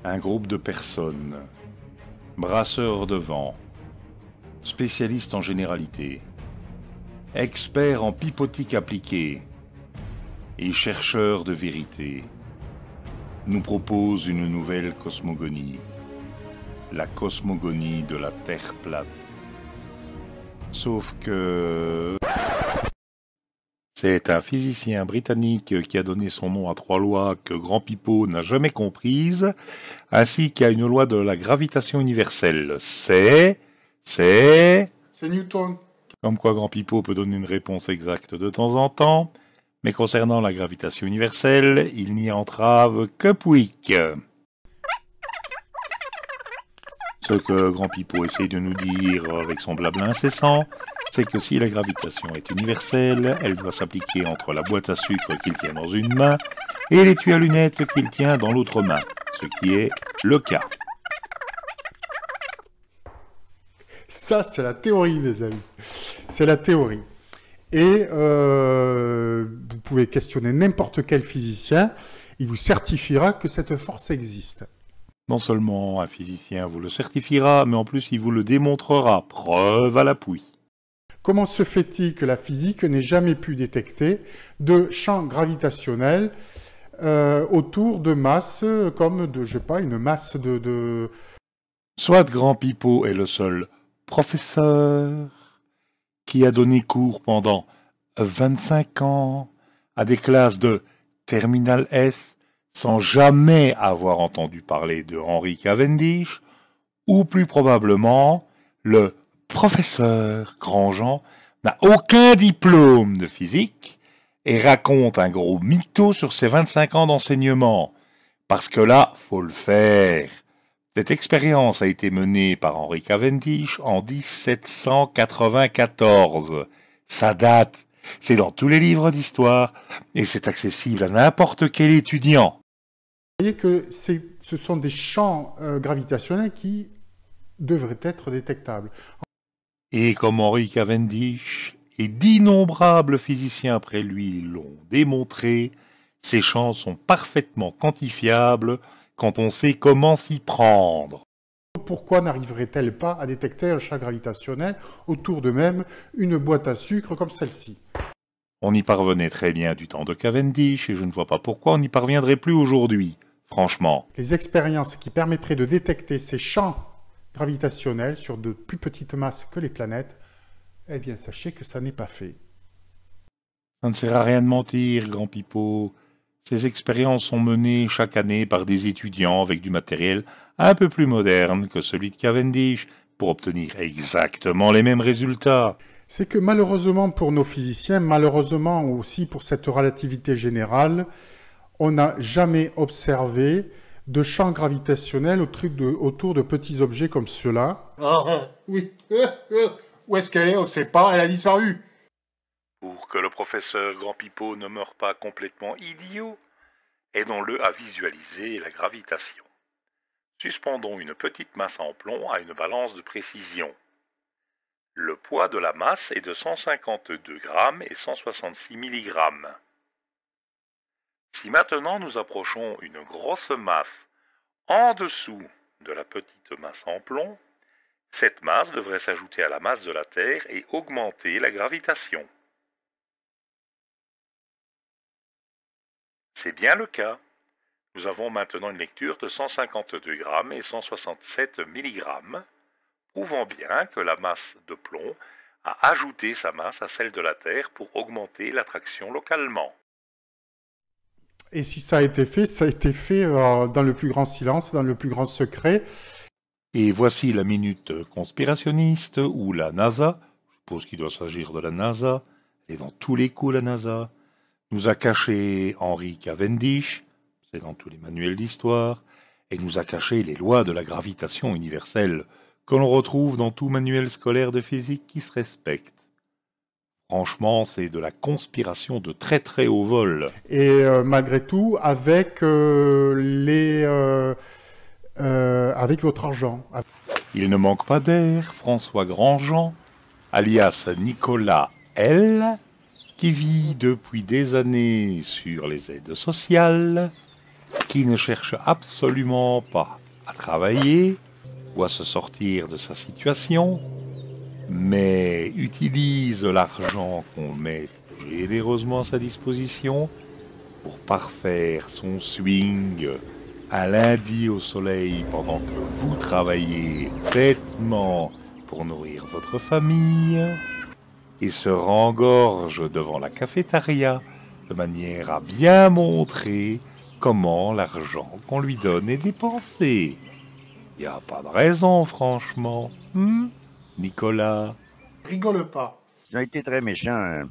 Un groupe de personnes, brasseurs de vent, spécialistes en généralité, experts en pipotique appliquée et chercheurs de vérité, nous proposent une nouvelle cosmogonie, la cosmogonie de la Terre plate. Sauf que... c'est un physicien britannique qui a donné son nom à 3 lois que Grand Pipeau n'a jamais comprises, ainsi qu'à une loi de la gravitation universelle. C'est Newton. Comme quoi Grand Pipeau peut donner une réponse exacte de temps en temps, mais concernant la gravitation universelle, il n'y entrave que Pouic. Ce que Grand Pipeau essaye de nous dire avec son blabla incessant, c'est que si la gravitation est universelle, elle doit s'appliquer entre la boîte à sucre qu'il tient dans une main et l'étui à lunettes qu'il tient dans l'autre main, ce qui est le cas. Ça, c'est la théorie, mes amis. C'est la théorie. Et vous pouvez questionner n'importe quel physicien, il vous certifiera que cette force existe. Non seulement un physicien vous le certifiera, mais en plus il vous le démontrera, preuve à l'appui. Comment se fait-il que la physique n'ait jamais pu détecter de champs gravitationnels autour de masses comme de, je sais pas, une masse de... Soit Grand Pipeau est le seul professeur qui a donné cours pendant 25 ans à des classes de Terminal S sans jamais avoir entendu parler de Henry Cavendish, ou plus probablement, le professeur Grandjean n'a aucun diplôme de physique et raconte un gros mytho sur ses 25 ans d'enseignement. Parce que là, faut le faire. Cette expérience a été menée par Henry Cavendish en 1794. Ça date, c'est dans tous les livres d'histoire et c'est accessible à n'importe quel étudiant. Vous voyez que ce sont des champs gravitationnels qui devraient être détectables. Et comme Henry Cavendish et d'innombrables physiciens après lui l'ont démontré, ces champs sont parfaitement quantifiables quand on sait comment s'y prendre. Pourquoi n'arriverait-elle pas à détecter un champ gravitationnel autour de même une boîte à sucre comme celle-ci? On y parvenait très bien du temps de Cavendish et je ne vois pas pourquoi on n'y parviendrait plus aujourd'hui, franchement. Les expériences qui permettraient de détecter ces champs gravitationnels sur de plus petites masses que les planètes, eh bien sachez que ça n'est pas fait. Ça ne sert à rien de mentir, Grand Pipeau. Ces expériences sont menées chaque année par des étudiants avec du matériel un peu plus moderne que celui de Cavendish pour obtenir exactement les mêmes résultats. C'est que malheureusement pour nos physiciens, malheureusement aussi pour cette relativité générale, on n'a jamais observé de champs gravitationnels autour de petits objets comme ceux-là. Ah, oui. Où est-ce qu'elle est? On ne sait pas, elle a disparu. Pour que le professeur Grand Pipeau ne meure pas complètement idiot, aidons-le à visualiser la gravitation. Suspendons une petite masse en plomb à une balance de précision. Le poids de la masse est de 152 grammes et 166 milligrammes. Si maintenant nous approchons une grosse masse en dessous de la petite masse en plomb, cette masse devrait s'ajouter à la masse de la Terre et augmenter la gravitation. C'est bien le cas. Nous avons maintenant une lecture de 152 grammes et 167 milligrammes, prouvant bien que la masse de plomb a ajouté sa masse à celle de la Terre pour augmenter l'attraction localement. Et si ça a été fait, dans le plus grand silence, dans le plus grand secret. Et voici la minute conspirationniste où la NASA, je suppose qu'il doit s'agir de la NASA, et dans tous les coups la NASA, nous a caché Henry Cavendish, c'est dans tous les manuels d'histoire, et nous a caché les lois de la gravitation universelle que l'on retrouve dans tout manuel scolaire de physique qui se respecte. Franchement, c'est de la conspiration de très très haut vol. Et malgré tout, avec votre argent. Il ne manque pas d'air, François Grandjean, alias Nicolas L., qui vit depuis des années sur les aides sociales qui ne cherche absolument pas à travailler ou à se sortir de sa situation, mais utilise l'argent qu'on met généreusement à sa disposition pour parfaire son swing un lundi au soleil pendant que vous travaillez bêtement pour nourrir votre famille et se rengorge devant la cafétéria de manière à bien montrer comment l'argent qu'on lui donne est dépensé. Y a pas de raison, franchement. Nicolas? Rigole pas. Ils ont été très méchants, hein.